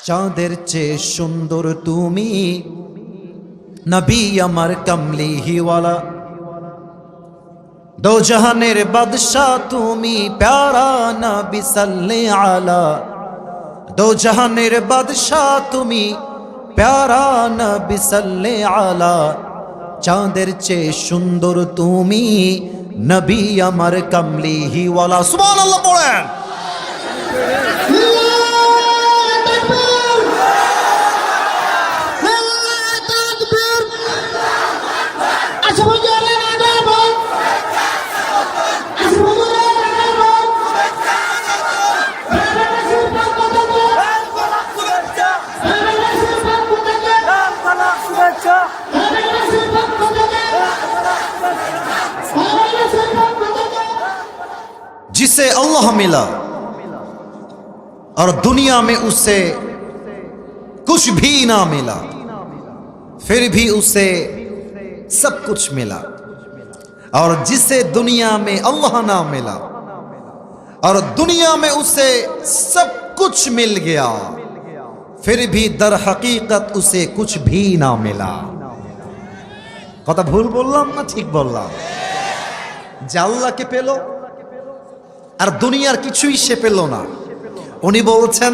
চাঁদের চেয়ে সুন্দর তুমি, নবী আমার কমলিহিওয়ালা। দো জাহানের বাদশা তুমি, প্যারা নবী সাল্লে আলা। দো জাহানের বাদশা তুমি, প্যারা নবী সাল্লে আলা। চাঁদের চেয়ে সুন্দর তুমি, নবী আমার কমলিহিওয়ালা। সুবহানাল্লাহ পড়েন। जिसे अल्लाह मिला और दुनिया में उसे कुछ भी ना मिला, फिर भी उसे सब कुछ मिला। और जिसे दुनिया में अल्लाह ना मिला और दुनिया में उसे सब कुछ मिल गया, फिर भी दर हकीकत उसे कुछ भी ना मिला। কথা ভুল বললাম না ঠিক বললাম? যে আল্লাহকে পেল আর দুনিয়ার কিছুই সে পেল না। উনি বলছেন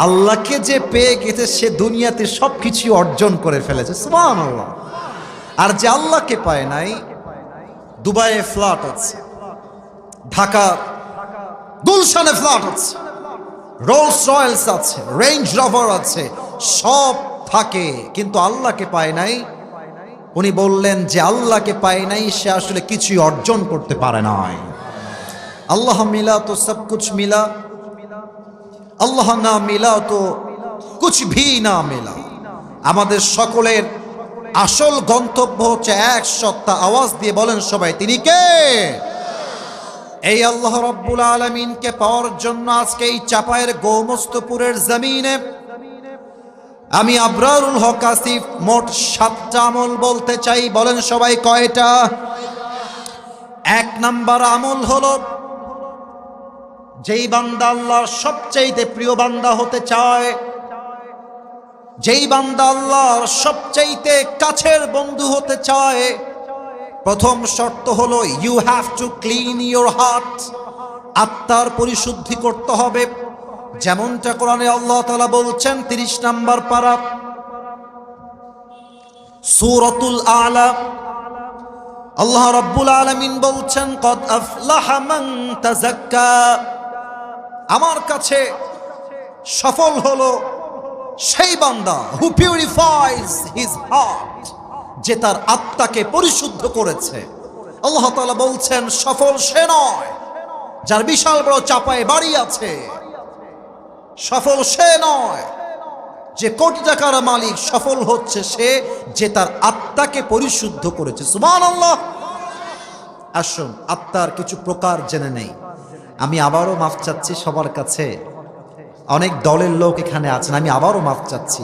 আল্লাহকে যে পেয়ে গেছে সে দুনিয়াতে সবকিছু অর্জন করে ফেলেছে। সুবহানাল্লাহ। আর যে আল্লাহকে পায় নাই, দুবাইয়ে ফ্ল্যাট আছে, ঢাকা গুলশানে ফ্ল্যাট আছে, রোলস রয়েলস আছে, রেঞ্জ রোভার আছে, সব থাকে, কিন্তু আল্লাহকে পায় নাই। উনি বললেন যে আল্লাহকে পায় নাই সে আসলে কিছুই অর্জন করতে পারে নাই। अल्लाह मिला तो सब कुछ मिला, अल्लाह ना मिला तो कुछ भी ना मिला। আমাদের সকলের আসল গন্তব্য হচ্ছে এক সত্তা। আওয়াজ দিয়ে বলেন সবাই, তিনি কে? এই আল্লাহ রাব্বুল আলামিনকে পাওয়ার জন্য আজকে এই চাপায়ের গোমস্তপুরের জমিনে আমি আবরারুল হক আসিফ মোট 7টা আমল বলতে চাই। বলেন সবাই কয়টা? 1 নাম্বার আমল হলো, যেই বান্দা আল্লাহর সবচাইতে প্রিয় বান্দা হতে চায়, যেই বান্দা আল্লাহর সবচাইতে কাছের বন্ধু হতে চায়, প্রথম শর্ত হলো you have to clean your heart. আত্মার পরিশুদ্ধি করতে হবে। যেমনটা কোরআনে আল্লাহ তাআলা বলছেন 30 নম্বর পারা সূরাতুল আলা, আল্লাহ রাব্বুল আলামিন বলছেন কদ আফলাহা মান তাযাক্কা। আমার কাছে সফল হলো সেই বান্দা হু পিউরিফাইজ হিজ হার্ট, যে তার আত্মাকে পরিশুদ্ধ করেছে। আল্লাহ তাআলা বলছেন সফল সে নয় যার বিশাল বড় চাপায় বাড়ি আছে, সফল সে নয় যে কোটি টাকার মালিক, সফল হচ্ছে সে যে তার আত্মাকে পরিশুদ্ধ করেছে। সুবহানাল্লাহ। আসুন আত্মার কিছু প্রকার জেনে নেই। আমি আবারও মাফ চাচ্ছি সবার কাছে, অনেক দলের লোক এখানে আছেন, আমি আবারও মাফ চাচ্ছি।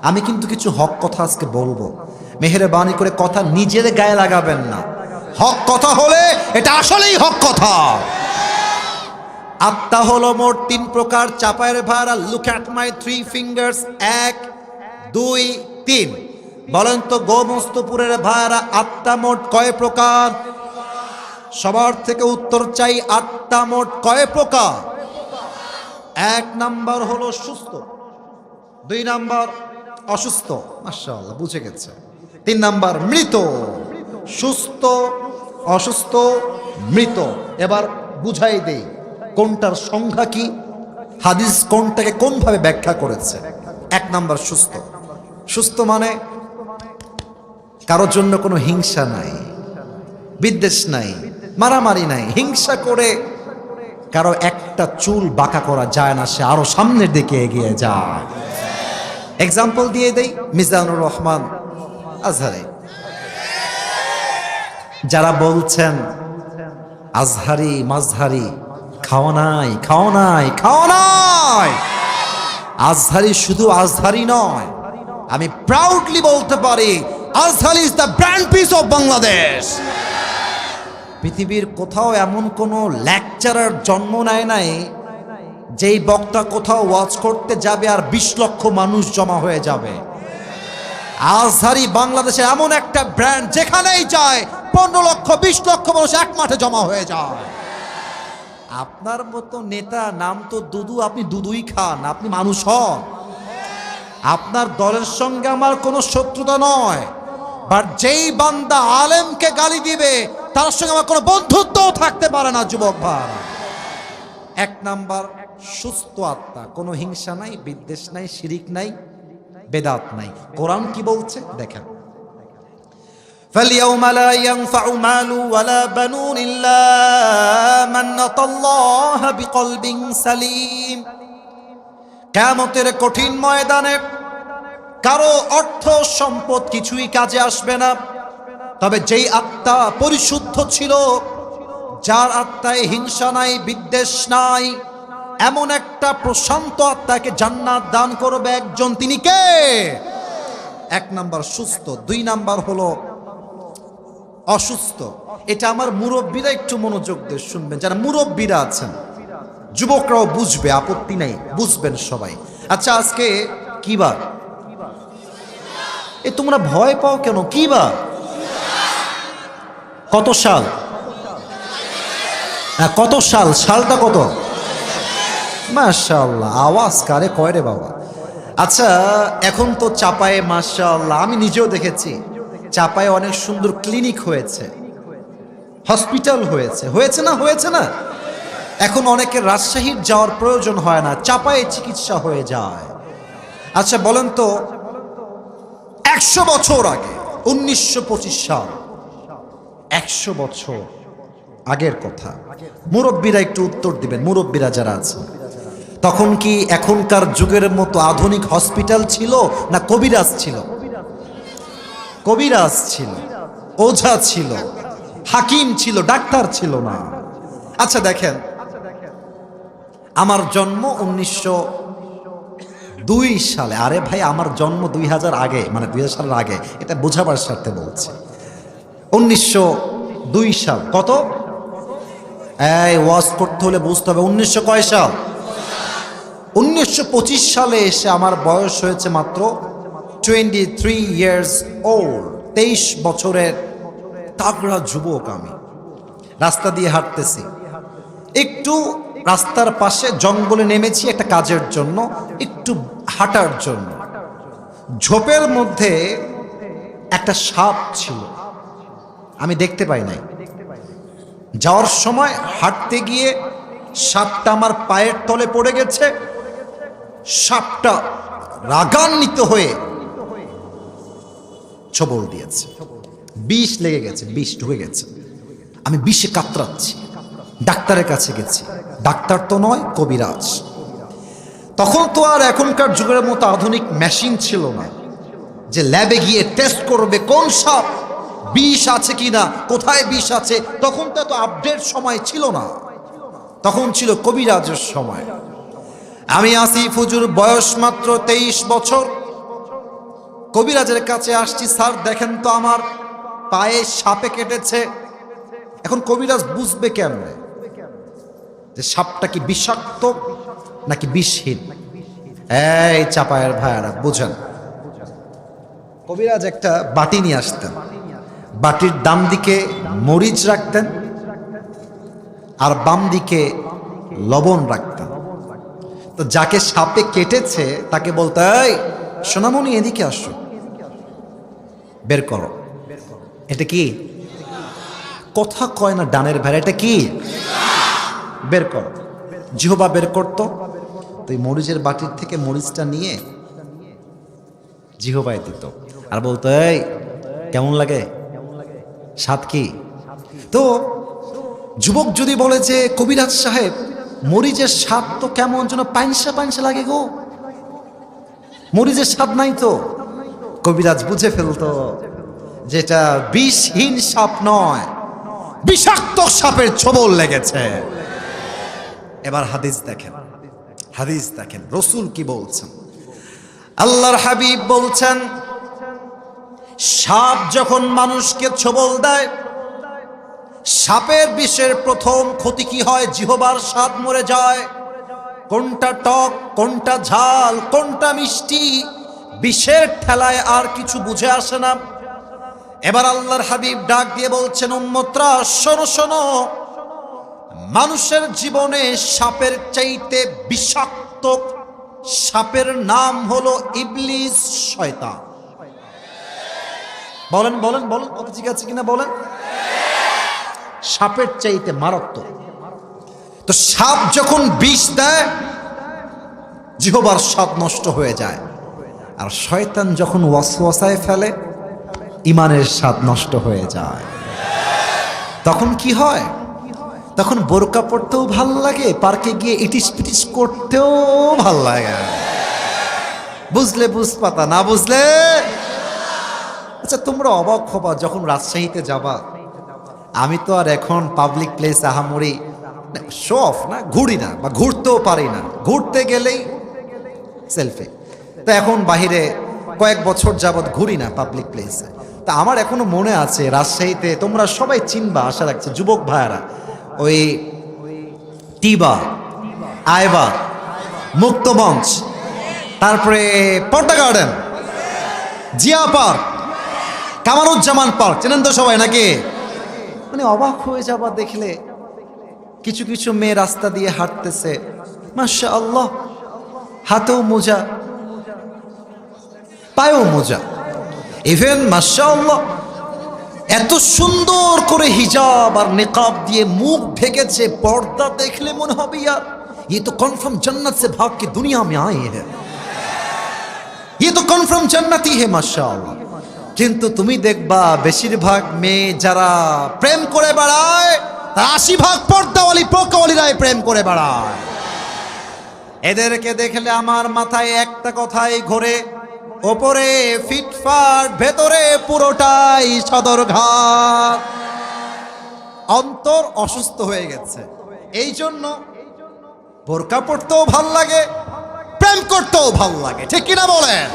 আমি কিন্তু কিছু হক কথা আজকে বলবো, মেহেরবানি করে কথা নিজের গায়ে লাগাবেন না। হক কথা হলে এটা আসলেই হক কথা। আত্মা হলো মোট 3 প্রকার। চাপায়ের ভাড়া লুক অ্যাট মাই 3 ফিঙ্গার্স। 1 2 3। বলেন তো গোমস্তপুরের ভাড়া আত্মা মোট কয় প্রকার? সবার থেকে উত্তর চাই। আত্মা মোট কয় প্রকার? 1 নাম্বার হলো সুস্থ, 2 নাম্বার অসুস্থ, মাশাআল্লাহ বুঝে গেছে, 3 নাম্বার মৃত। সুস্থ, অসুস্থ, মৃত। এবার বুঝাই দেই কোনটার সংখ্যা কি, হাদিস কোনটাকে কোনভাবে ব্যাখ্যা করেছে। 1 নাম্বার সুস্থ। সুস্থ মানে কারোর জন্য কোনো হিংসা নাই, বিদ্বেষ নাই, মারামারি নাই। হিংসা করে কারো একটা চুল বাঁকা করা যায় না, সে আরো সামনের দিকে এগিয়ে যায়। এক্সাম্পল দিয়ে দেই, মিজানুর রহমান আজহারি। যারা বলছেন আজহারি মাজহারি, খাওয়া নাই, খাওয়া নাই, খাওয়া নাই। আজহারি শুধু আজহারি নয়, আমি প্রাউডলি বলতে পারি Azhari is the brand piece of Bangladesh. পৃথিবীর কোথাও এমন কোনো লেকচারার জন্ম নেয় নাই যেই বক্তা কোথাও ওয়াজ করতে যাবে আর 20 লক্ষ মানুষ জমা হয়ে যাবে। আজহারি বাংলাদেশে এমন একটা ব্র্যান্ড, যেখানেই যায় 15 লক্ষ 20 লক্ষ মানুষ এক মাঠে জমা হয়ে যায়। আপনার মতো নেতা, নাম তো দুদু, আপনি দুদুই খান, আপনি মানুষ হন। আপনার দলের সঙ্গে আমার কোনো শত্রুতা নয়, বাট যেই বান্দা আলেমকে গালি দিবে তার সঙ্গে আমার কোনো বন্ধুত্বও থাকতে পারে না। যুবক ভাই, 1 নাম্বার সুস্থ আত্মা, কোনো হিংসা নাই, বিদ্বেষ নাই, শিরিক নাই, বেদাত নাই। কোরআন কি বলছে দেখেন, فَالْيَوْمَ لَا يَنْفَعُ مَالٌ وَلَا بَنُونَ إِلَّا مَنْ أَتَى اللَّهَ بِقَلْبٍ سَلِيمٍ। কিয়ামতের কঠিন ময়দানে কারো অর্থ সম্পদ কিছুই কাজে আসবে না, তবে যেই আত্মা পরিশুদ্ধ ছিল, যার আত্মায় হিংসা নাই, বিদ্বেষ নাই, এমন একটা প্রশান্ত আত্মাকে জান্নাত দান করবে একজন। তিনি কে? 1 নাম্বার সুস্থ। 2 নাম্বার হলো অসুস্থ। এটা আমার মুরব্বীরা একটু মনোযোগ দিয়ে শুনবেন, যারা মুরব্বীরা আছেন, যুবকরাও বুঝবে, আপত্তি নাই, বুঝবেন সবাই। আচ্ছা, আজকে কি বার? এ তোমরা ভয় পাও কেন? কি বার? কত সাল? কত সাল? সালটা কত? মাশাআল্লাহ, আওয়াজ কারে কয় রে বাবা। আচ্ছা, এখন তো চাপায়ে মাশাআল্লাহ, আমি নিজেও দেখেছি চাপায়ে অনেক সুন্দর ক্লিনিক হয়েছে, হসপিটাল হয়েছে, হয়েছে না? হয়েছে না? এখন অনেকের রাজশাহীর যাওয়ার প্রয়োজন হয় না, চাপায়ে চিকিৎসা হয়ে যায়। আচ্ছা বলেন তো, 100 বছর আগে, 1925 সাল, 100 বছর আগের কথা, মুরব্বীরা একটু উত্তর দিবেন, মুরব্বীরা যারা আছে, তখন কি এখনকার যুগের মতো আধুনিক হসপিটাল ছিল না কবিরাজ ছিল? কবিরাজ ছিল, ওঝা ছিল, হাকিম ছিল, ডাক্তার ছিল না। আচ্ছা দেখেন, আমার জন্ম 1902 সালে। আরে ভাই, আমার জন্ম 2000 আগে, মানে 2000 সালের আগে, এটা বোঝাবার স্বার্থে বলছি। 1902 সাল। কত? এই ওয়াজ করতে হলে বুঝতে হবে 1900 কয় সাল? 1925 সালে এসে আমার বয়স হয়েছে মাত্র 23 ইয়ার্স ওল্ড। 23 বছরের তাগড়া যুবক আমি। রাস্তা দিয়ে হাঁটতেছি, একটু রাস্তার পাশে জঙ্গলে নেমেছি একটা কাজের জন্য, একটু হাঁটার জন্য। ঝোপের মধ্যে একটা সাপ ছিল, আমি দেখতে পাই নাই। যাওয়ার সময় হাঁটতে গিয়ে সাপটা আমার পায়ের তলে পড়ে গেছে। সাপটা রাগান্বিত হয়ে ছোবল দিয়েছে, বিষ লেগে গেছে, বিষ ঢুকে গেছে। আমি বিষে কাতরাচ্ছি, ডাক্তারের কাছে গেছি। ডাক্তার তো নয়, কবিরাজ। তখন তো আর এখনকার যুগের মতো আধুনিক মেশিন ছিল না যে ল্যাবে গিয়ে টেস্ট করবে কোন সাপ বিষ আছে কিনা, কোথায় বিষ আছে। তখন তো এত আপডেট সময় ছিল না, তখন ছিল কবিরাজের সময়। আমি আসিফ হুজুর, বয়স মাত্র 23 বছর। কবিরাজের কাছে আসছি, স্যার দেখেন তো আমার পায়ে সাপে কেটেছে। এখন কবিরাজ বুঝবে কেমনে যে সাপটা কি বিষাক্ত নাকি বিষহীন? এই চাপায়ের ভাইয়ারা বুঝেন, কবিরাজ একটা বাটি নিয়ে আসতেন, বাটির ডান দিকে মরিচ রাখতেন আর বাম দিকে লবণ রাখতেন। তো যাকে সাপে কেটেছে তাকে বলতে, এই সোনামণি এদিকে আসো, বের করো। এটা কি? কথা কয় না ডানের ভেড়া, এটা কি? বের করো। জিহ্বা বের করতো, তো এই মরিচের বাটির থেকে মরিচটা নিয়ে জিহ্বায় দিত আর বলতো, এই কেমন লাগে, স্বাদ কি? তো যুবক যদি বলে যে কবিরাজ সাহেব মরিচের স্বাদ তো কেমন যেন পাইনসা পাইনসা লাগে গো, মরিচের স্বাদ নাই তো, কবিরাজ বুঝে ফেলতো যেটা বিষহীন সাপ নয়, বিষাক্ত সাপের ছোবল লেগেছে। এবার হাদিস দেখেন, হাদিস দেখেন রসুল কি বলছেন। আল্লাহর হাবিব বলছেন, সাপ যখন মানুষকে ছোবল দেয়, সাপের বিষের প্রথম ক্ষতি কি হয়? জিহ্বার স্বাদ মরে যায়। কোনটা টক, কোনটা ঝাল, কোনটা মিষ্টি, বিষের ঠেলায় আর কিছু বুঝে আসে না। এবার আল্লাহর হাবিব ডাক দিয়ে বলছেন, উম্মতরা শোনো শোনো, মানুষের জীবনে সাপের চাইতে বিষাক্ত সাপের নাম হলো ইবলিস, শয়তান। বলেন বলেন বলেন, কথা ঠিক আছে কিনা বলেন। সাপের চাইতে মারাত্মক। তো সাপ যখন বিষ দেয়, জিহ্বার স্বাদ নষ্ট হয়ে যায়। আর শয়তান যখন ওয়াসওয়াসায় ফেলে, ইমানের স্বাদ নষ্ট হয়ে যায়। তখন কি হয়? তখন বোরকা পড়তেও ভাল লাগে, পার্কে গিয়ে ইটিস পিটিস করতেও ভাল লাগে। বুঝলে বুঝপাতা, না বুঝলে। আচ্ছা, তোমরা অবাক হবা যখন রাজশাহীতে যাবা। আমি তো আর এখন পাবলিক প্লেস আহামরি শো অফ না, ঘুরি না বা ঘুরতেও পারি না। ঘুরতে গেলেই সেলফি। তো এখন বাহিরে কয়েক বছর যাবৎ ঘুরি না পাবলিক প্লেসে। তা আমার এখনো মনে আছে, রাজশাহীতে তোমরা সবাই চিনবা আশা রাখছি, যুবক ভাইয়ারা, ওই টিবা, আয়বা, মুক্তমঞ্চ, তারপরে পর্দা garden, Zia park, Kamaruzzaman park, চেনেন তো সবাই নাকি? মানে অবাক হয়ে যাবা দেখলে, কিছু কিছু মেয়ে রাস্তা দিয়ে হাঁটতেছে, মাশাআল্লাহ, হাতেও মোজা, পায়েও মোজা, ইভেন মাশাআল্লাহ এত সুন্দর করে হিজাব আর নিকাব দিয়ে মুখ ঢেকেছে, পর্দা দেখলে মনে হবে यार ये तो कन्फर्म जन्नत से भाग के दुनिया में आए हैं, ये तो कन्फर्म जन्नती है माशाআল্লাহ। কিন্তু তুমি দেখবা বেশিরভাগ মেয়ে যারা প্রেম করে বেড়ায়, 80% পর্দাওয়ালি পোকাওয়ালিরাই প্রেম করে বেড়ায়। এদেরকে দেখলে আমার মাথায় একটা কথাই ঘোরে, ওপরে ফিটফাট, ভেতরে পুরোটাই সদরঘাট। অন্তর অসুস্থ হয়ে গেছে। এই জন্য বোরকা পড়তেও ভাল লাগে, প্রেম করতেও ভাল লাগে, ঠিক কিনা বলেন?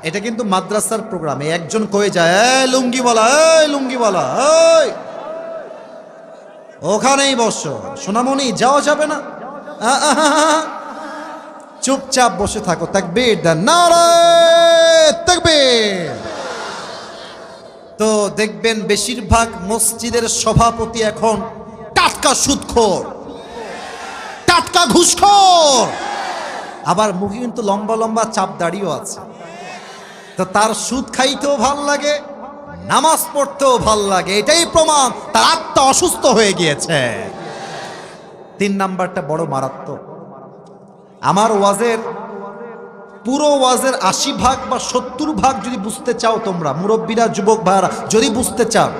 এটা কিন্তু মাদ্রাসার প্রোগ্রামে একজন কয়ে যায়, এই লুঙ্গিওয়ালা, এই লুঙ্গিওয়ালা, এই ওখানেই বসো, সোনামণি যাওয়া যাবে না, চুপচাপ বসে থাকো, তাকবীর দেন, নারে তাকবীর। তো দেখবেন বেশিরভাগ মসজিদের সভাপতি এখন টাটকা সুদখোর, টাটকা ঘুষখোর, আবার মুখে কিন্তু লম্বা লম্বা চাপ দাড়িও আছে। তো তার সুদ খাইতেও ভাল লাগে, নামাজ পড়তেও ভাল লাগে। এটাই প্রমাণ তার আত্মা অসুস্থ হয়ে গিয়েছে। 3 নাম্বারটা বড় মারাত্মক। আমার ওয়াজের পুরো ওয়াজের 80% বা 70% যদি বুঝতে চাও, তোমরা মুরব্বীরা, যুবক ভাইরা যদি বুঝতে চাও,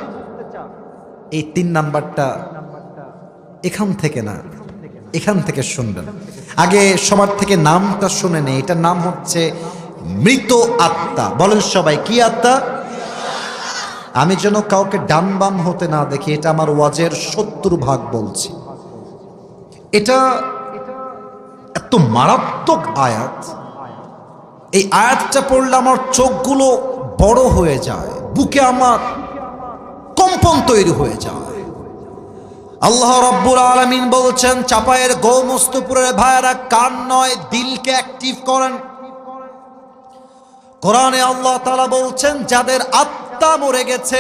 এই 3 নাম্বারটা এখান থেকে না, এখান থেকে শুনবেন। আগে সবার থেকে নামটা শুনে নেই। এটার নাম হচ্ছে মৃত আত্মা। বলেন সবাই, কি আত্মা? আমি যেন কাউকে ডান বাম হতে না দেখি, এটা আমার ওয়াজের 70% বলছি। এটা এত মারাত্মক আয়াত, এই আয়াতটা পড়লে আমার চোখগুলো বড় হয়ে যায়, বুকে আমার কম্পন তৈরি হয়ে যায়। আল্লাহ রাব্বুল আলামিন বলছেন, চাপায়ের গৌমস্তপুরের ভাইয়েরা, কান নয় দিলকে অ্যাক্টিভ করেন। কোরআনে আল্লাহ তাআলা বলছেন, যাদের আত্মা মরে গেছে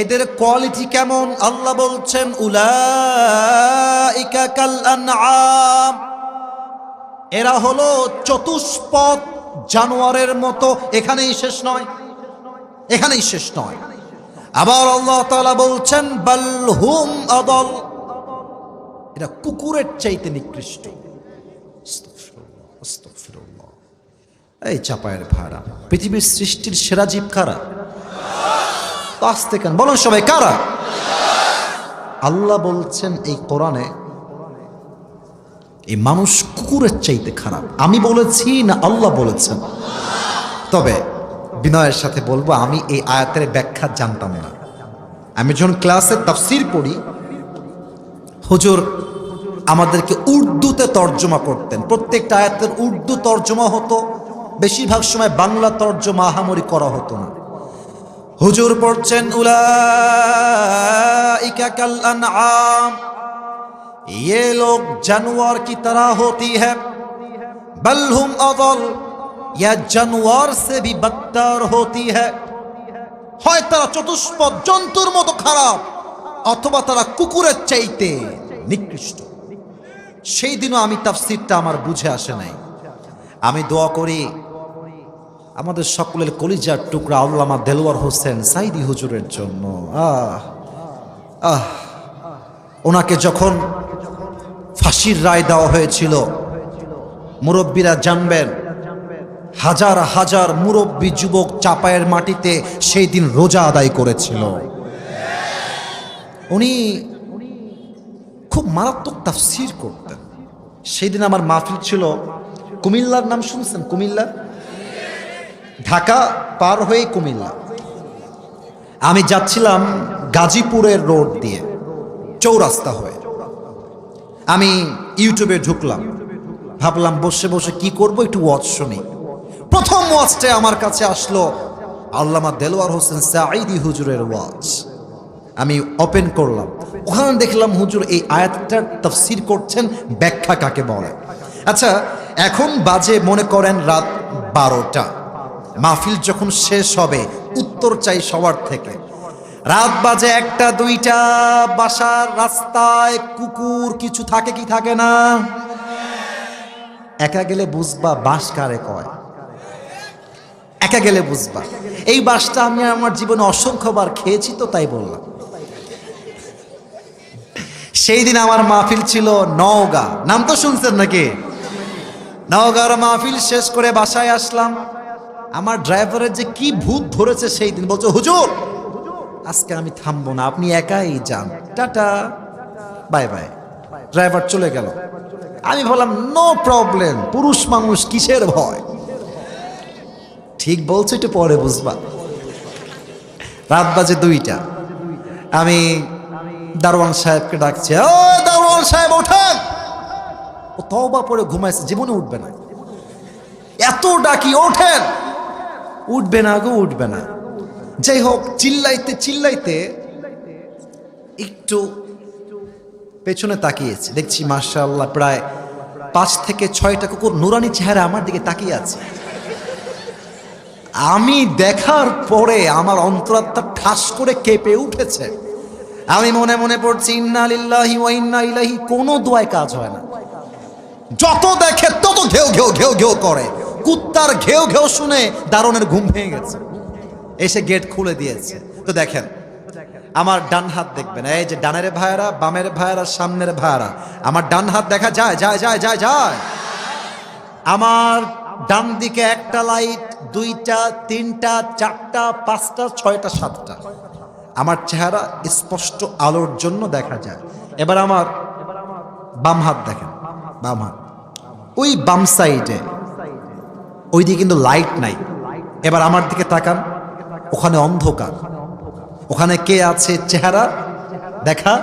এদের কোয়ালিটি কেমন? আল্লাহ বলছেন, উলাইকা কাল আনআম, এরা হলো চতুষ্পদ জানোয়ারের মতো। এখানেই শেষ নয়, এখানেই শেষ নয়। আবার আল্লাহ তাআলা বলছেন, বাল হুম আদল, এরা কুকুরের চাইতে নিকৃষ্ট। আস্তাগফিরুল্লাহ। এই চাপায়ের ভাড়া, পৃথিবীর সৃষ্টির সেরা জীব কারা? আসতে কেন বলুন সবাই, কারা? আল্লাহ বলছেন এই কোরআনে, এই মানুষ কুকুরের চাইতে খারাপ। আমি বলেছি না আল্লাহ বলেছেন? তবে বিনয়ের সাথে বলবো, আমি এই আয়াতের ব্যাখ্যা জানতাম না। আমি যখন ক্লাসে তাফসীর পড়ি, হুজুর আমাদেরকে উর্দুতে তর্জমা করতেন। প্রত্যেকটা আয়াতের উর্দু তর্জমা হতো, বেশিরভাগ সময় বাংলা তর্জমা আহামরি করা হতো না। হুজুর পড়ছেন, উলাইকা কাল আনআম ये लोग जानवर की तरह होती है, बल हुम अदल, या जानवर से भी बदतर होती है। হয় তারা চতুষ্পদ জন্তুর মতো খারাপ, অথবা তারা কুকুরের চাইতে নিকৃষ্ট। সেই দিনও আমি তাফসীরটা আমার বুঝে আসে নাই। আমি দোয়া করি আমাদের সকলের কলিজার টুকরা আল্লামা দেলোয়ার হোসেন সাইদি হুজুরের জন্য। ওনাকে যখন ফাঁসির রায় দেওয়া হয়েছিল, মুরব্বীরা জানবেন, হাজার হাজার মুরব্বী যুবক চাপায়ের মাটিতে সেই দিন রোজা আদায় করেছিল। উনি খুব মারাত্মক তাফসীর করতেন। সেই দিন আমার মাহফিল ছিল কুমিল্লার, নাম শুনছেন? কুমিল্লা, ঢাকা পার হয়ে কুমিল্লা। আমি যাচ্ছিলাম গাজীপুরের রোড দিয়ে, চৌরাস্তা হয়ে। আমি ইউটিউবে ঢুকলাম, ভাবলাম বসে বসে কি করব, একটু ওয়াজ শুনি। প্রথম ওয়াজটা আমার কাছে আসলো আল্লামা দেলোয়ার হোসেন সাঈদী হুজুরের ওয়াজ। আমি ওপেন করলাম, ওখানে দেখলাম হুজুর এই আয়াতটার তাফসীর করছেন, ব্যাখ্যা কাকে বলে। আচ্ছা, এখন বাজে মনে করেন রাত 12টা। মাহফিল যখন শেষ হবে উত্তর চাই সবার থেকে। রাত বাজে 1টা 2টা, বাসার রাস্তায় কুকুর কিছু থাকে কি থাকে না? একা গেলে বুঝবা বাঁশ কারে কয়, একা গেলে বুঝবা। এই বাঁশটা আমি আমার জীবনে অসংখ্যবার খেয়েছি, তো তাই বললাম। সেই দিন আমার মাহফিল ছিল নওগাঁ, নাম তো শুনছেন নাকি? নওগাঁর মাহফিল শেষ করে বাসায় আসলাম। আমার ড্রাইভারের যে কি ভূত ধরেছে সেই দিন, বলছে হুজুর আজকে আমি থামবো না, আপনি একাই যান, টাটা বাই বাই। ড্রাইভার চলে গেল। আমি বললাম নো প্রবলেম, পুরুষ মানুষ কিসের ভয়। ঠিক বলছো, একটু পরে বুঝবা। রাত বাজে 2টা। আমি দারোয়ান সাহেবকে ডাকছি, ও দারোয়ান সাহেব ওঠেন। ও তওবা পরে ঘুমাইছে, জীবনে উঠবে না। এত ডাকি, ওঠেন, উঠবে না গো, উঠবে না। যাই হোক, চিল্লাইতে চিল্লাইতে একটু পেছনে তাকিয়েছি, দেখছি মাশাআল্লাহ প্রায় 5 থেকে 6টা কুকুর নুরানি চেহারা আমার দিকে তাকিয়ে আছে। আমি দেখার পরে আমার অন্তরাত্মা ঠাস করে কেঁপে উঠেছে। আমি মনে মনে পড়ছি ইন্না লিল্লাহি ওয়া ইন্না ইলাইহি। কোনো দোয়ায় কাজ হয় না, যত দেখে তত ঘেউ ঘেউ ঘেউ ঘেউ করে। কুত্তার ঘেউ ঘেউ শুনে দারোয়ানের ঘুম ভেঙে গেছে, এসে গেট খুলে দিয়েছে। তো দেখেন, আমার ডান হাত দেখবেন, এই যে ডানের ভাইয়েরা, বামের ভাইয়েরা, সামনের ভাইয়েরা, আমার ডান হাত দেখা যায় যায় যায় যায় যায়। আমার ডান দিকে 1টা লাইট, 2টা, 3টা, 4টা, 5টা, 6টা, 7টা। আমার চেহারা স্পষ্ট আলোর জন্য দেখা যায়। এবার আমার বাম হাত দেখেন, বাম হাত, ওই বাম সাইডে, ওই দিকে কিন্তু লাইট নাই। এবার আমার দিকে তাকান, ওখানে অন্ধকার। ওখানে কে আছে? চেহারা দেখা,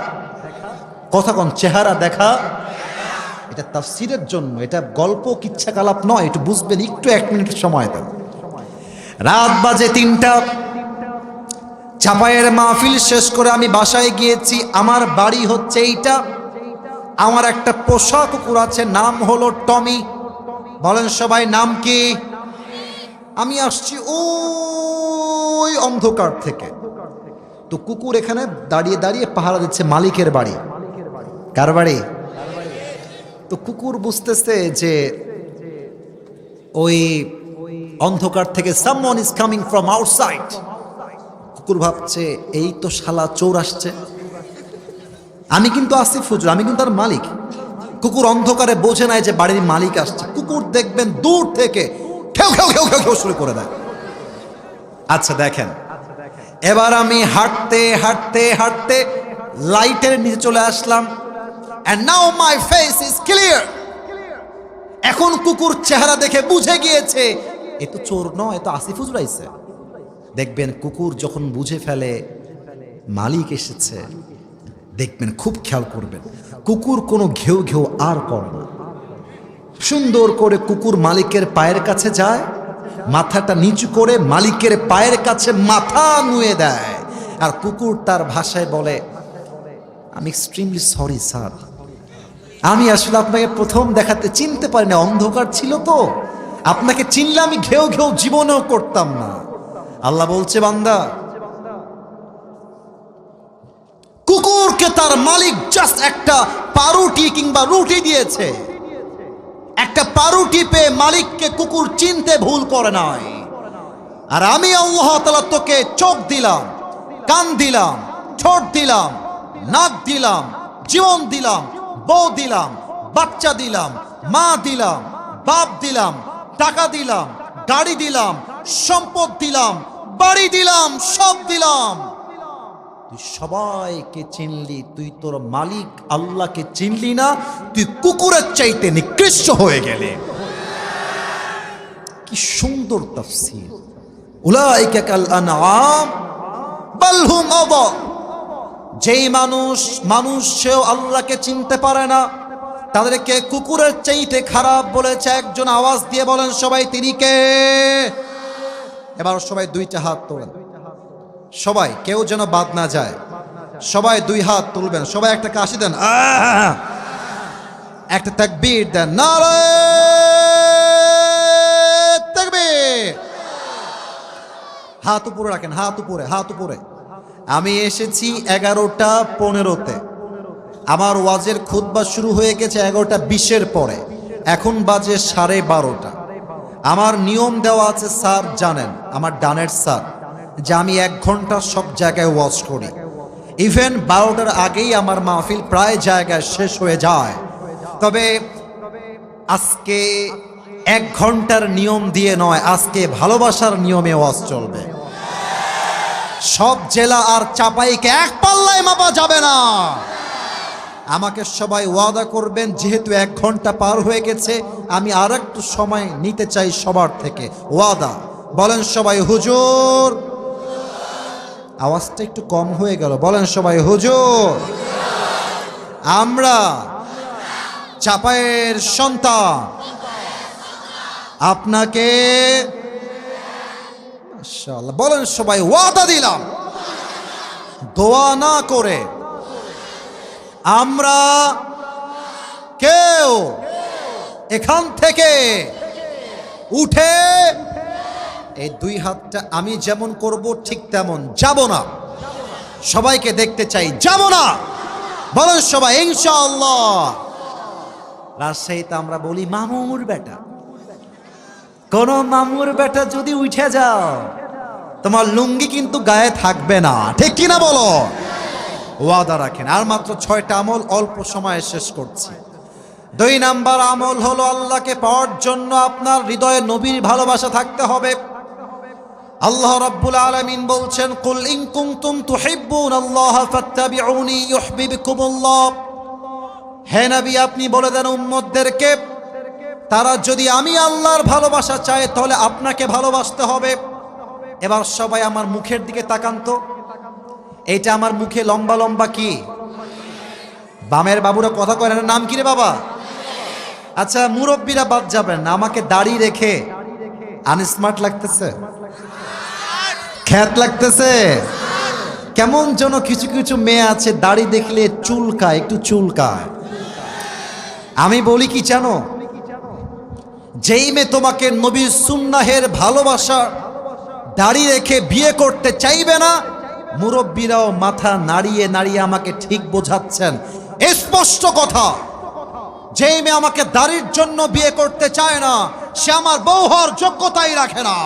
কথা কোন, চেহারা দেখা। এটা তাফসীরের জন্য, এটা গল্প কিচ্ছা কালাপ নয়, একটু বুঝবেন, একটু 1 মিনিট সময় দেন। রাত বাজে 3টা। চাপায়ের মাহফিল শেষ করে আমি বাসায় গিয়েছি। আমার বাড়ি হচ্ছে এইটা। আমার একটা পোষা কুকুর আছে, নাম হলো টমি। বলেন সবাই নাম কি? আমি আসছি ওই অন্ধকার থেকে। তো কুকুর এখানে দাঁড়িয়ে দাঁড়িয়ে পাহারা দিচ্ছে মালিকের বাড়ি। কার বাড়ি? তো কুকুর বুঝতেছে যে ওই অন্ধকার থেকে someone is coming from outside। কুকুর ভাবছে এই তো শালা চোর আসছে। আমি কিন্তু আসিফ হুজুর, আমি কিন্তু তার মালিক। কুকুর অন্ধকারে বোঝে নাই যে বাড়ির মালিক আসছে। কুকুর দেখবেন দূর থেকে খেউ খেউ খেউ খেউ খেউ শুরু করে দেয়। আচ্ছা দেখেন, এবার আমি হাঁটতে হাঁটতে হাঁটতে লাইটের নিচে চলে আসলাম। and now my face is clear। এখন কুকুর চেহারা দেখে বুঝে গিয়েছে এ তো চোর নয়, এ তো আসিফ হুজুর আইছে। দেখবেন কুকুর যখন বুঝে ফেলে মালিক এসেছে, দেখবেন খুব খেয়াল করবেন, কুকুর কোনো ঘেউ ঘেউ আর করে না। সুন্দর করে কুকুর মালিকের পায়ের কাছে যায়, মাথাটা নিচু করে মালিকের পায়ের কাছে মাথা নুয়ে দেয়। আর কুকুর তার ভাষায় বলে, আমি এক্সট্রিমলি সরি স্যার, আমি আসলে আপনাকে প্রথম দেখাতে চিনতে পারি না, অন্ধকার ছিল তো, আপনাকে চিনলে আমি ঘেউ ঘেউ জীবনেও করতাম না। আল্লাহ বলছে, বান্দা, কুকুরকে তার মালিক জাস্ট একটা পাউরুটি কিংবা রুটি দিয়েছে, একটা পাউরুটি পেয়ে মালিককে কুকুর চিনতে ভুল করে নাই। আর আমি আল্লাহ তাআলা তোকে চোখ দিলাম, কান দিলাম, ঠোঁট দিলাম, নাক দিলাম, জীবন দিলাম, বউ দিলাম, বাচ্চা দিলাম, মা দিলাম, বাপ দিলাম, টাকা দিলাম, গাড়ি দিলাম, সম্পদ দিলাম, বাড়ি দিলাম, সব দিলাম। তুই সবাইকে চিনলি, তুই তোর মালিক আল্লাহকে চিনলি না, তুই কুকুরের চাইতে নিকৃষ্ট হয়ে গেলে। কি সুন্দর তাফসীর। উলাইকা কাল আনআম বাল হুম আযাল। যেই মানুষ সেও আল্লাহকে চিনতে পারে না, তাদেরকে কুকুরের চাইতে খারাপ বলেছে। একজন আওয়াজ দিয়ে বলেন সবাই, তিনি কে? এবার সবাই দুইটা হাত তোলেন, সবাই, কেউ যেন বাদ না যায়। সবাই দুই হাত তুলবেন, সবাই একটা কাশি দেন, একটা তাকবীর দেন, নারে তাকবীর। হাত উপরে রাখেন, হাত উপরে, হাত উপরে। আমি এসেছি 11:15-তে, আমার ওয়াজের খুতবা শুরু হয়ে গেছে 11:20-এর পরে, এখন বাজে 12:30। আমার নিয়ম দেওয়া আছে, স্যার জানেন, আমার ডানের স্যার, যে আমি 1 ঘন্টা সব জায়গায় ওয়াজ করি। ইভেন 12টার আগেই আমার মাহফিল প্রায় জায়গায় শেষ হয়ে যায়। তবে আজকে 1 ঘন্টার নিয়ম দিয়ে নয়, আজকে ভালোবাসার নিয়মে ওয়াজ চলবে। সব জেলা আর চাপাইকে এক পাল্লায় মাপা যাবে না। আমাকে সবাই ওয়াদা করবেন, যেহেতু 1 ঘন্টা পার হয়ে গেছে, আমি আর একটু সময় নিতে চাই সবার থেকে। ওয়াদা বলেন সবাই, হুজুর। আওয়াজটা একটু কম হয়ে গেল, বলেন সবাই, হুজুর। আমরা চাপায়ের সন্তান আপনাকে, মাশাআল্লাহ, বলেন সবাই, ওয়াদা দিলাম, দোয়া না করে আমরা কেউ এখান থেকে উঠে এই 2 হাতটা আমি যেমন করব ঠিক তেমন যাব না। সবাইকে দেখতে চাই, যাব না। বলেন সবাই ইনশাআল্লাহ। রাজশাহীতে আমরা বলি মামুর বেটা, কোন মামুর বেটা যদি উঠে যাও, তোমার লুঙ্গি কিন্তু গায়ে থাকবে না, ঠিক কিনা বলো? ওয়াদা রাখেন। আর মাত্র 6টা আমল, অল্প সময়ে শেষ করছি। 2 নাম্বার আমল হলো, আল্লাহকে পাওয়ার জন্য আপনার হৃদয়ে নবীর ভালোবাসা থাকতে হবে। আল্লাহ রাব্বুল আলামিন বলছেন, কুল ইন কুনতুম তুহিব্বুনাল্লাহ ফাত্তাবিউনি ইউহিব্বুকুমুল্লাহ। হে নবী, আপনি বলে দেন উম্মতদেরকে, তারা যদি আমি আল্লাহর ভালোবাসা চায় তাহলে আপনাকে ভালোবাসতে হবে। এবার সবাই আমার মুখের দিকে তাকান তো। এইটা আমার মুখে লম্বা লম্বা কি? বামের বাবুরা কথা কয় না, নাম কি রে বাবা? আচ্ছা, মুরব্বীরা বাদ যাবেন না, আমাকে দাড়ি রেখে আনস্মার্ট লাগতেছে, খ্যাত লাগতেছে। কেমন যেন কিছু কিছু মেয়ে আছে দাড়ি দেখলে চুলকায়, একটু চুলকায়। আমি বলি কি জানো, যেই মেয়ে তোমাকে নবীর সুন্নাহের ভালোবাসা দাড়ি রেখে বিয়ে করতে চাইবে না, মুরব্বীরাও মাথা নাড়িয়ে নাড়িয়ে আমাকে ঠিক বোঝাচ্ছেন, স্পষ্ট কথা। যেই মেয়ে আমাকে দাড়ির জন্য বিয়ে করতে চায় না, সে আমার বউ হওয়ার যোগ্যতাই রাখে না।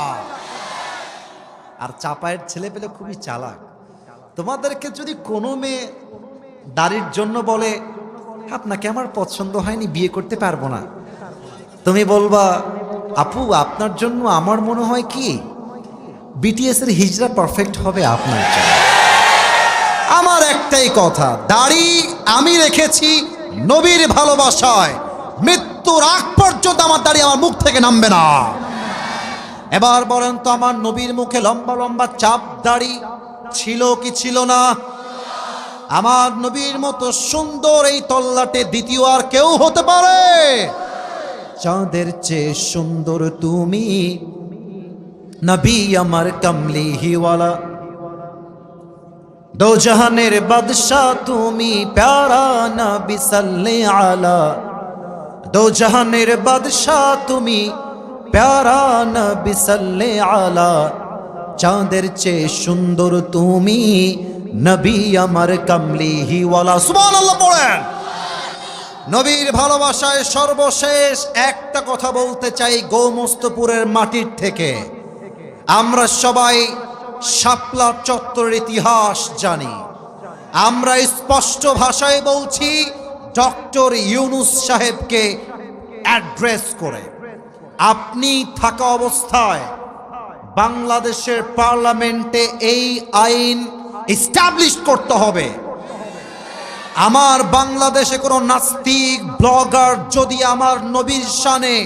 আর চাপায়ের ছেলে পেলে খুবই চালাক। তোমাদেরকে যদি কোনো মেয়ে দাড়ির জন্য বলে, আপনাকে আমার পছন্দ হয়নি, বিয়ে করতে পারবো না, তুমি বলবা, আপু আপনার জন্য আমার মনে হয় কি বিটিএস এর হিজরা পারফেক্ট হবে আপনার জন্য। আমার একটাই কথা, দাড়ি আমি রেখেছি নবীর ভালোবাসায়, মৃত্যুর আগ পর্যন্ত আমার দাড়ি আমার মুখ থেকে নামবে না। এবার বলেন তো, আমার নবীর মুখে লম্বা লম্বা চাপ দাড়ি ছিল কি ছিল না? আমার নবীর মতো সুন্দর এই তল্লাটে দ্বিতীয় আর কেউ হতে পারে? চাঁদের চেয়ে সুন্দর তুমি নবী আমার কমলি হিওয়ালা। दो जहानेर बादशाह तुमी प्यारा नबी सल्ले आला दो जहानेर बादशाह तुमी प्यारा नबी सल्ले आला चाँदेर चे सुंदर तुमी नबी अमर कमलिही वाला सुबहानाल्लाह पढ़ेन নবীর ভালোবাসায় সর্বশেষ একটা কথা বলতে চাই গোমস্তপুরের মাটির থেকে আমরা সবাই শাপলা চত্বরের ইতিহাস জানি আমরা স্পষ্ট ভাষায় বলছি ডক্টর ইউনূস সাহেবকে অ্যাড্রেস করে আপনি থাকা অবস্থায় বাংলাদেশের পার্লামেন্টে এই আইন এস্টাবলিশ করতে হবে আমার বাংলাদেশে কোনো নাস্তিক ব্লগার যদি আমার নবীর শানে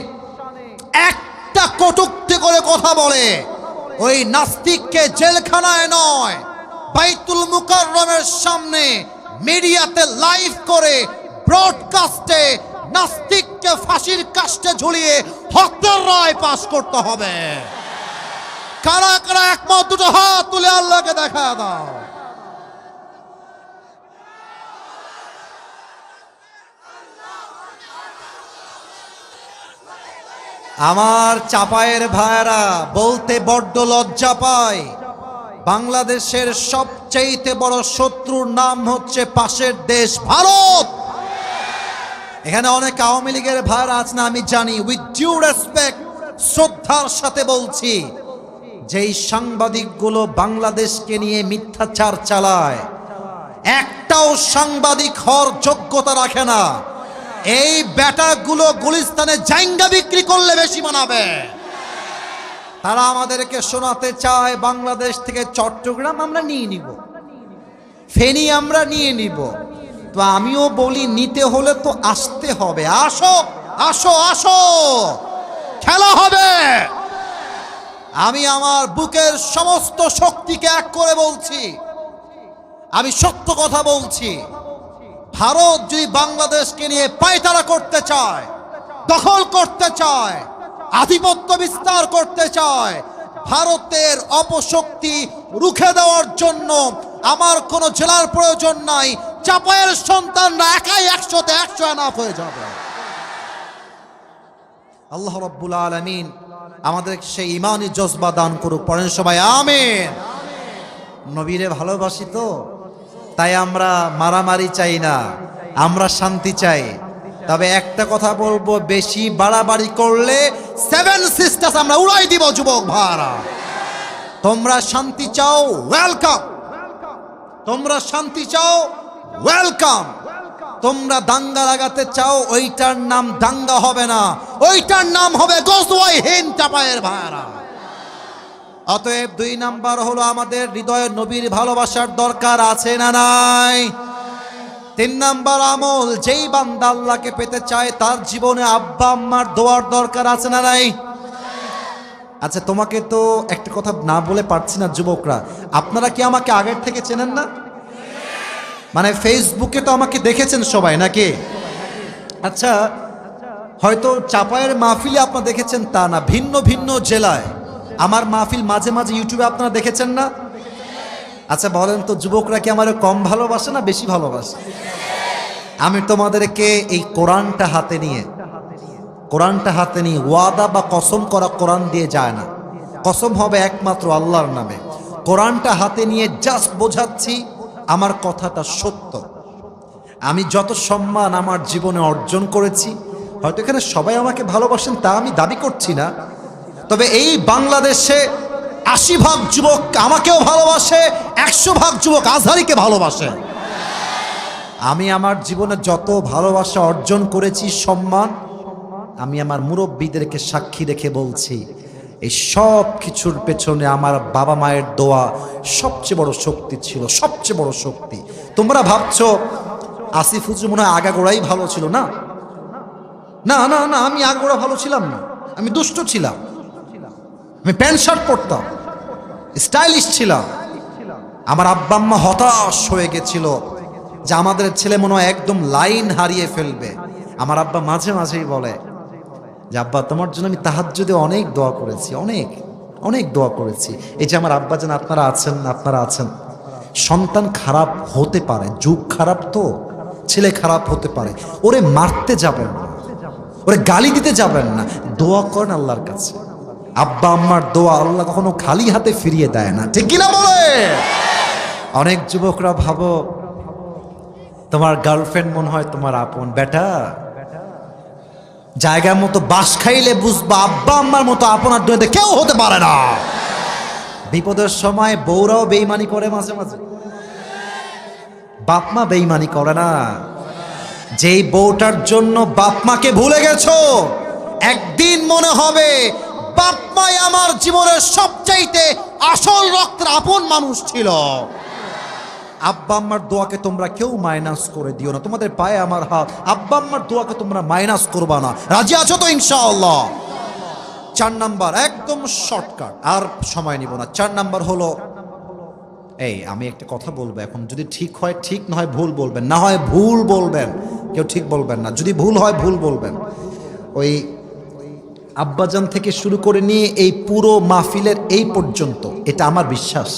একটা কটূক্তি করে কথা বলে ওই নাস্তিককে জেলখানায় নয় বাইতুল মুকাররমের সামনে মিডিয়াতে লাইভ করে ব্রডকাস্টে নাস্তিককে ফাঁসির কাস্টে ঝুলিয়ে হত্যার রায় পাশ করতে হবে কারা কারা একমত দুটো হাত তুলে আল্লাহকে দেখা দাও আমার চাপায়ের ভাইরা বলতে বড্ড লজ্জা পায় বাংলাদেশের সবচেয়ে বড় শত্রুর নাম হচ্ছে পাশের দেশ ভারত এখানে অনেক আওয়ামী লীগের ভাইরা আছে না আমি জানি উইথ ডিউ রেসপেক্ট শ্রদ্ধার সাথে বলছি যেই সাংবাদিকগুলো বাংলাদেশকে নিয়ে মিথ্যাচার চালায় একটাও সাংবাদিক হওয়ার যোগ্যতা রাখে না এই বেটাগুলো গুলিস্তানে জাইঙ্গা বিক্রি করলে বেশি মানাবে তারা আমাদেরকে শোনাতে চায় বাংলাদেশ থেকে চট্টগ্রাম আমরা নিয়ে নিব ফেনী আমরা নিয়ে নিব তো আমিও বলি নিতে হলে তো আসতে হবে আসো আসো আসো খেলা হবে আমি আমার বুকের সমস্ত শক্তিকে এক করে বলছি আমি সত্য কথা বলছি ভারত যদি বাংলাদেশকে নিয়ে পায়তারা করতে চায় দখল করতে চায় আধিপত্য বিস্তার করতে চায় ভারতের অপশক্তি রুখে দেওয়ার জন্য আমার কোনো জেলার প্রয়োজন নাই চাপায়ের সন্তানরা একাই 100তে 100 এনাফ হয়ে যাবে আল্লাহ রাব্বুল আলামিন আমাদের সেই ঈমানি জজবা দান করুক পড়েন সবাই আমিন নবীরে ভালোবাসি তো তাই আমরা মারামারি চাই না আমরা শান্তি চাই তবে একটা কথা বলবো বেশি বাড়াবাড়ি করলে 7 সিস্টার্স আমরা উড়াই দিব যুবক ভাইরা তোমরা শান্তি চাও ওয়েলকাম তোমরা শান্তি চাও ওয়েলকাম তোমরা দাঙ্গা লাগাতে চাও ওইটার নাম দাঙ্গা হবে না ওইটার নাম হবে গজওয়ায়ে হিন্দ চাপায়ের ভাইরা অতএব 2 নাম্বার হলো আমাদের হৃদয়ে নবীর ভালোবাসার দরকার আছে না নাই 3 নাম্বার আমল যেই বান্দা আল্লাহকে পেতে চায় তার জীবনে আব্বা আম্মার দোয়ার দরকার আছে না নাই আচ্ছা তোমাকে তো একটা কথা না বলে পারছি না যুবকরা আপনারা কি আমাকে আগের থেকে চেনেন না মানে ফেসবুকে তো আমাকে দেখেছেন সবাই নাকি আচ্ছা হয়তো চাপায়ের মাহফিলে আপনারা দেখেছেন তা না ভিন্ন ভিন্ন জেলায় আমার মাহফিল মাঝে মাঝে ইউটিউবে আপনারা দেখেছেন না আচ্ছা বলেন তো যুবকরা কি আমার কম ভালোবাসে না বেশি ভালোবাসে আমি তোমাদেরকে এই কোরআনটা হাতে নিয়ে ওয়াদা বা কসম করা কোরআন দিয়ে যায় না কসম হবে একমাত্র আল্লাহর নামে কোরআনটা হাতে নিয়ে জাস্ট বোঝাচ্ছি আমার কথাটা সত্য আমি যত সম্মান আমার জীবনে অর্জন করেছি হয়তো এখানে সবাই আমাকে ভালোবাসেন তা আমি দাবি করছি না তবে এই বাংলাদেশে 80% যুবক আমাকেও ভালোবাসে 100% যুবক আজহারীকে ভালোবাসে আমি আমার জীবনে যত ভালোবাসা অর্জন করেছি সম্মান আমি আমার মুরব্বীদেরকে সাক্ষী রেখে বলছি এই সব কিছুর পেছনে আমার বাবা মায়ের দোয়া সবচেয়ে বড় শক্তি ছিল সবচেয়ে বড় শক্তি তোমরা ভাবছো আসিফ হুজুর মনে হয় আগাগোড়াই ভালো ছিল না না না না আমি আগাগোড়া ভালো ছিলাম না আমি দুষ্ট ছিলাম আমি প্যান্ট শার্ট পরতাম স্টাইলিশ ছিলাম আমার আব্বা আম্মা হতাশ হয়ে গেছিল যে আমাদের ছেলে মনে হয় একদম লাইন হারিয়ে ফেলবে আমার আব্বা মাঝে মাঝেই বলে যে আব্বা তোমার জন্য আমি তাহাজ্জুদে অনেক দোয়া করেছি অনেক অনেক দোয়া করেছি এই যে আমার আব্বা যেন আপনারা আছেন সন্তান খারাপ হতে পারে, যুগ খারাপ তো, ছেলে খারাপ হতে পারে, ওরে মারতে যাবেন না, ওরে গালি দিতে যাবেন না, দোয়া করেন আল্লাহর কাছে। আব্বা আম্মার দোয়া আল্লাহ কখনো খালি হাতে ফিরিয়ে দেয় না, ঠিক কিনা বলে? অনেক যুবকরা ভাবো তোমার গার্লফ্রেন্ড মনে হয় তোমার আপন। বেটা, জায়গা মতো বাস খাইলে বুঝবা আব্বা আম্মার মতো আপন আর দুনিয়াতে কেউ হতে পারে না। বিপদের সময় বউরাও বেইমানি করে মাঝে মাঝে, বাপ মা বেইমানি করে না। যেই বউটার জন্য বাপ মাকে ভুলে গেছো, একদিন মনে হবে বাপ মাই আমার জীবনের সবচাইতে আসল রক্তের আপন মানুষ ছিল। আব্বা আম্মার দোয়াকে তোমরা কেউ মাইনাস করে দিও না, তোমাদের পায়ে আমার হাত, আব্বা আম্মার দোয়াকে তোমরা মাইনাস করবা না। রাজি আছো তো ইনশাআল্লাহ? 4 নাম্বার একদম শর্টকাট, আর সময় নিব না। 4 নাম্বার হলো, এই আমি একটা কথা বলবো এখন, যদি ঠিক হয় ঠিক, না হয় ভুল বলবেন, না হয় ভুল বলবেন, কেউ ঠিক বলবেন না। যদি ভুল হয় ভুল বলবেন। ওই আব্বাজান থেকে শুরু করে নিয়ে এই পুরো মাহফিলের এই পর্যন্ত, এটা আমার বিশ্বাস,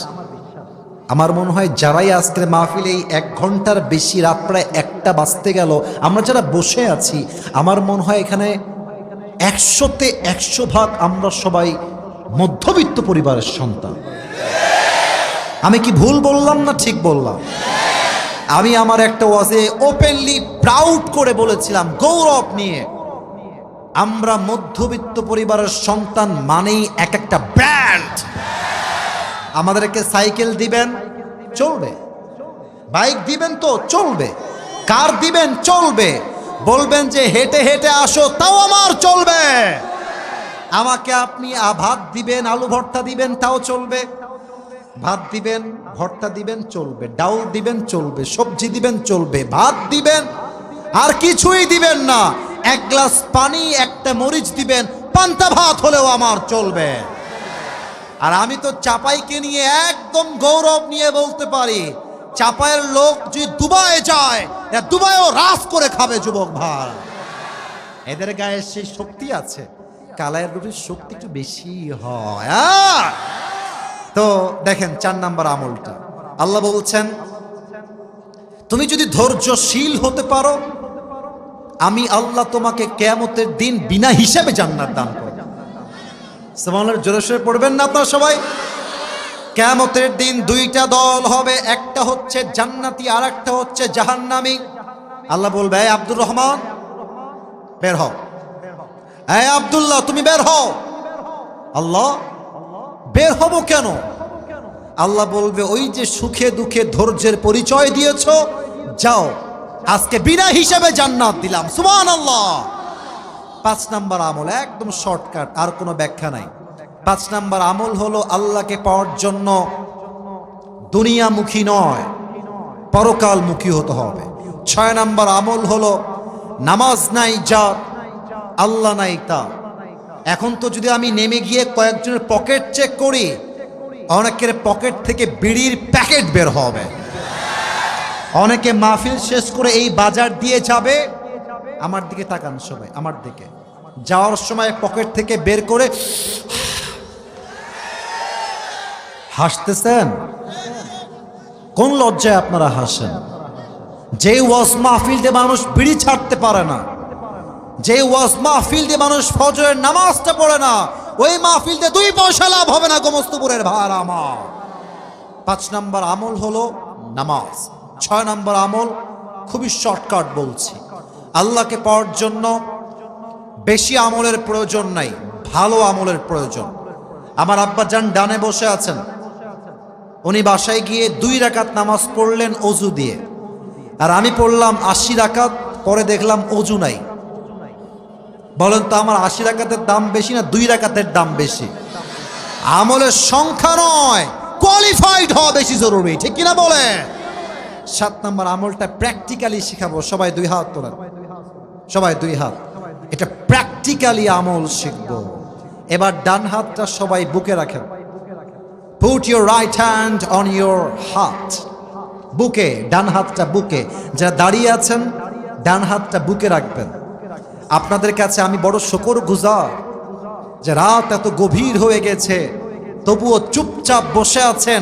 আমার মনে হয় যারাই আজকের মাহফিলে এই 1 ঘন্টার বেশি, রাত প্রায় 1টা বাজতে গেল, আমরা যারা বসে আছি, আমার মনে হয় এখানে 100তে 100 ভাগ আমরা সবাই মধ্যবিত্ত পরিবারের সন্তান। আমি কি ভুল বললাম না ঠিক বললাম? আমি আমার একটা ওয়াজে ওপেনলি প্রাউড করে বলেছিলাম, গৌরব নিয়ে, আমরা মধ্যবিত্ত পরিবারের সন্তান মানেই এক একটা ব্র্যান্ড। আমাদেরকে সাইকেল দিবেন চলবে, বাইক দিবেন তো চলবে, কার দিবেন চলবে, বলবেন যে হেঁটে হেঁটে আসো তাও আমার চলবে। আমাকে আপনি ভাত দিবেন, আলু ভর্তা দিবেন তাও চলবে, ভাত দিবেন, ভর্তা দিবেন চলবে, ডাউল দিবেন চলবে, সবজি দিবেন চলবে, ভাত দিবেন আর কিছুই দিবেন না, 1 গ্লাস পানি, একটা মরিচ দিবেন, পান্তা ভাত হলেও আমার চলবে। আর আমি তো চাপাইকে নিয়ে একদম গৌরব নিয়ে বলতে পারি, চাপাইয়ের লোক যদি দুবাই যায়, দুবাইও রাস করে খাবে যুবক ভাই। এদের গায়ে সেই শক্তি আছে, কালাইয়ের রুটির শক্তি একটু বেশি হয়। তো দেখেন 4 নাম্বার আমলটা, আল্লাহ বলছেন তুমি যদি ধৈর্যশীল হতে পারো, আমি আল্লাহ তোমাকে কিয়ামতের দিন বিনা হিসাবে জান্নাত দান করব। সুবহানাল্লাহ, জোরে সোরে পড়বেন না আপনারা সবাই? কিয়ামতের দিন 2টা দল হবে, একটা হচ্ছে জান্নাতি আর একটা হচ্ছে জাহান্নামী। আল্লাহ বলবে, এই আব্দুর রহমান বের হও, এই আব্দুল্লাহ তুমি বের হও। আল্লাহ, বের হব কেন? আল্লাহ বলবে, ওই যে সুখে দুঃখে ধৈর্যের পরিচয় দিয়েছো, যাও আজকে বিনা হিসাবে জান্নাত দিলাম। সুবহানাল্লাহ। 5 নাম্বার আমল একদম শর্টকাট, আর কোনো ব্যাখ্যা নাই। 5 নাম্বার আমল হলো আল্লাহকে পাওয়ার জন্য দুনিয়ামুখী নয়, পরকালমুখী হতে হবে। 6 নাম্বার আমল হলো নামাজ নাই যা, আল্লাহ নাই তা। এখন তো যদি আমি নেমে গিয়ে কয়েকজনের পকেট চেক করি, অনেকের পকেট থেকে বিড়ির প্যাকেট বের হবে। অনেকে মাহফিল শেষ করে এই বাজার দিয়ে যাবে, আমার দিকে তাকান সবাই, আমার দিকে, যাওয়ার সময় পকেট থেকে বের করে হাসতেছেন। কোন লজ্জায় আপনারা হাসেন? যে ওয়াজ মাহফিল দিয়ে মানুষ বিড়ি ছাড়তে পারে না, যে ওয়াজ মাহফিল দিয়ে মানুষ ফজরের নামাজটা পড়ে না, ওই মাহফিল দিয়ে 2 পয়সা লাভ হবে না গোমস্তুপুরের ভাড়া আমার। 5 নাম্বার আমল হলো নামাজ। 6 নাম্বার আমল খুবই শর্টকাট বলছি, আল্লাহকে পাওয়ার জন্য বেশি আমলের প্রয়োজন নাই, ভালো আমলের প্রয়োজন। আমার আব্বা জান ডানে বসে আছেন, উনি বাসায় গিয়ে 2 রাকাত নামাজ পড়লেন অজু দিয়ে, আর আমি পড়লাম 80 রাকাত, পরে দেখলাম অজু নাই। বলেন তো আমার 80 রাকাতের দাম বেশি না 2 রাকাতের দাম বেশি? আমলের সংখ্যা নয়, কোয়ালিফাইড হওয়া বেশি জরুরি, ঠিক কিনা বলে? 7 নাম্বার আমলটা প্র্যাকটিক্যালি শিখাবো। সবাই 2 হাত তোলেন, সবাই 2 হাত। এটা প্র্যাকটিক্যালি আমল শিখবো। এবার ডান হাতটা সবাই বুকে রাখেন। Put your right hand on your heart, বুকে, ডান হাতটা বুকে। যারা দাঁড়িয়ে আছেন ডান হাতটা বুকে রাখবেন। আপনাদের কাছে আমি বড় শুকরগুজার যে রাত এত গভীর হয়ে গেছে তবুও চুপচাপ বসে আছেন,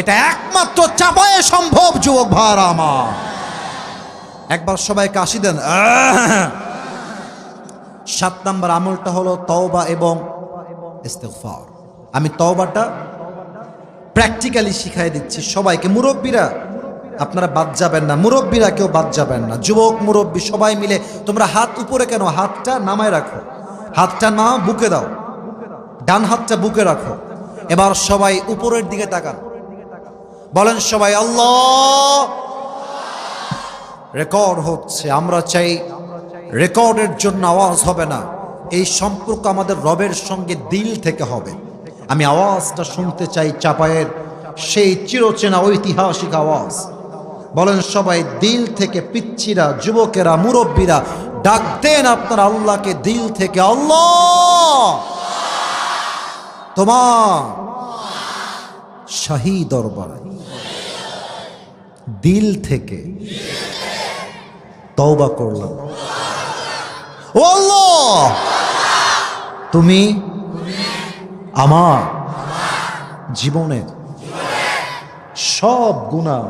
এটা একমাত্র চাপায়ে সম্ভব যুবক ভাইরা আমার। একবার সবাই কাশি দেন। 7 নম্বর আমলটা হলো তওবা এবং ইস্তিগফার। আমি তওবাটা প্র্যাকটিক্যালি শিখাই দিচ্ছি সবাইকে। মুরব্বীরা আপনারা বাদ যাবেন না, মুরব্বীরা কেউ বাদ যাবেন না। যুবক মুরব্বী সবাই মিলে তোমরা হাত উপরে কেন, হাতটা নামায় রাখো, হাতটা না বুকে দাও, ডান হাতটা বুকে রাখো। এবার সবাই উপরের দিকে তাকান, বলেন সবাই আল্লাহ। রেকর্ড হচ্ছে, আমরা চাই রেকর্ডের জন্য আওয়াজ হবে না, এই সম্পর্ক আমাদের রবের সঙ্গে দিল থেকে হবে। আমি আওয়াজটা শুনতে চাই চাপায়ের সেই চিরচেনা ঐতিহাসিক আওয়াজ। বলেন সবাই দিল থেকে, পিচ্চিরা, যুবকেরা, মুরব্বীরা ডাক দেন আপনার আল্লাহকে দিল থেকে, আল্লাহ তোমার শাহী দরবারে দিল থেকে তওবা করলাম। ও আল্লাহ, তুমি আমার জীবনের সব গুনাহ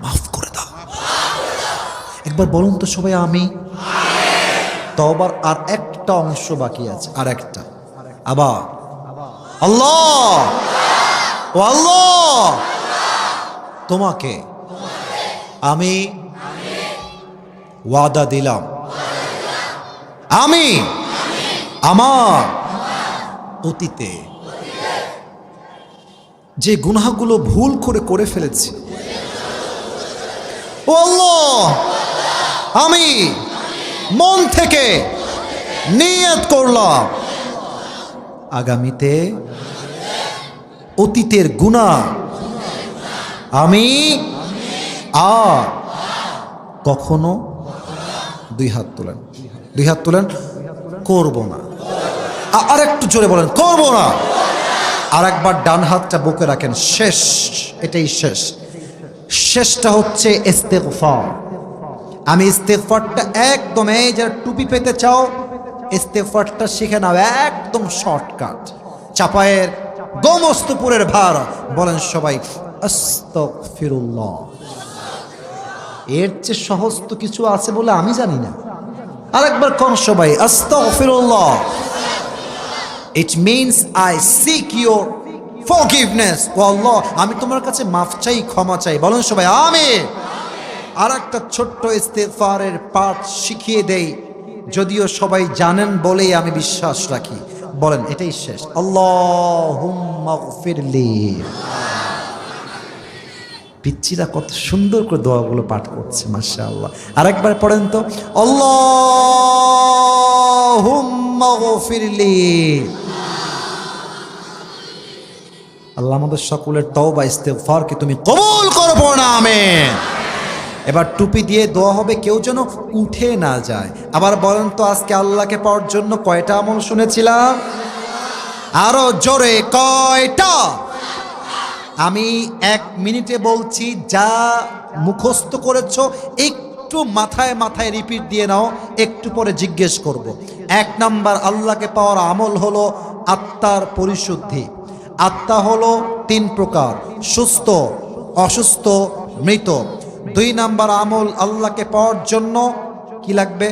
মাফ করে দাও। একবার বলুন তো সবাই আমি। তওবার আর একটা অংশ বাকি আছে, আর একটা। আবার আল্লাহ, ও আল্লাহ, তোমাকে আমি ওয়াদা দিলাম, আমি আমার অতীতে যে গুনাহগুলো ভুল করে ফেলেছি, ও আল্লাহ, আমি মন থেকে নিয়ত করলাম আগামীতে অতীতের গুনাহ আমি আর কখনো, দুই হাত তোলেন, করব না। আর একটু জোরে বলেন, করব না। আর একবার ডান হাতটা বুকে রাখেন। শেষ, এটাই শেষ। শেষটা হচ্ছে ইস্তিগফার। আমি ইস্তিগফারটা একদম, এই যারা টুপি পেতে চাও ইস্তিগফারটা শিখে নাও, একদম শর্টকাট। চাপায়ের গোমস্তপুরের ভার বলেন সবাই আস্তাগফিরুল্লাহ। এর চেয়ে সহজ তো কিছু আছে বলে আমি জানি না। আরেকবার কোন সবাই আস্তাগফিরুল্লাহ। It means I seek your forgiveness. ও আল্লাহ, আমি তোমার কাছে মাফ চাই, ক্ষমা চাই। বলেন সবাই আমিন। আর একটা ছোট্ট ইস্তিগফারের পাঠ শিখিয়ে দেই, যদিও সবাই জানেন বলেই আমি বিশ্বাস রাখি। বলেন, এটাই শেষ। আল্লাহুম্মা গফিরলি। পিচ্চিরা কত সুন্দর করে দোয়াগুলো পাঠ করছে, মাশাআল্লাহ। আরেকবার পড়েন তো, আল্লাহুম্মা গফিরলি। আল্লাহ আমাদের সকলের তওবা ইস্তিগফারকে তুমি কবুল করবো না, আমিন। এবার টুপি দিয়ে দোয়া হবে, কেউ যেন উঠে না যায়। আবার বলেন তো, আজকে আল্লাহকে পাওয়ার জন্য কয়টা আমল শুনেছিলাম? আরো জোরে, কয়টা? আমি 1 মিনিটে বলছি, যা মুখস্থ করেছো একটু মাথায় মাথায় রিপিট দিয়ে নাও, একটু পরে জিজ্ঞেস করব। 1 নাম্বার আল্লাহকে পাওয়ার আমল হলো আত্মার পরিশুদ্ধি। আত্মা হলো 3 প্রকার, সুস্থ, অসুস্থ, মৃত। 2 নাম্বার আমল আল্লাহকে পাওয়ার জন্য কি লাগবে?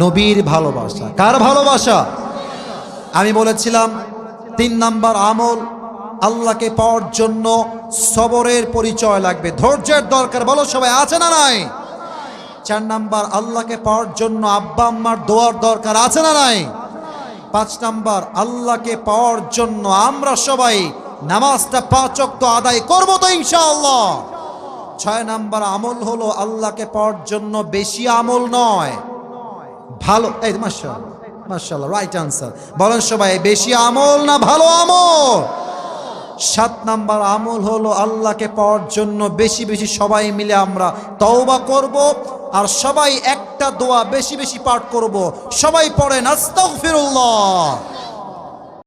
নবীর ভালোবাসা। কার ভালোবাসা? আমি বলেছিলাম 3 নাম্বার আমল আল্লাহকে পাওয়ার জন্য সবরের পরিচয় লাগবে, ধৈর্যের দরকার। বলো সবাই, আছে না নাই? 4 নাম্বার আল্লাহকে পাওয়ার জন্য আব্বা আম্মার দোয়ার দরকার, আছে না নাই? 5 নাম্বার আল্লাহকে পাওয়ার জন্য আমরা সবাই নামাজটা 5 ওয়াক্ত আদায় করবো তো ইনশাআল্লাহ। 6 নাম্বার আমল হলো আল্লাহকে পাওয়ার জন্য বেশি আমল নয়, ভালো। এই মাশাআল্লাহ, মাশাআল্লাহ, রাইট আনসার। বলেন সবাই, বেশি আমল না ভালো আমল? 7 নাম্বার আমল হলো আল্লাহকে পাওয়ার জন্য বেশি বেশি সবাই মিলে আমরা তওবা করব, আর সবাই একটা দোয়া বেশি বেশি পাঠ করব। সবাই পড়েন আস্তাগফিরুল্লাহ।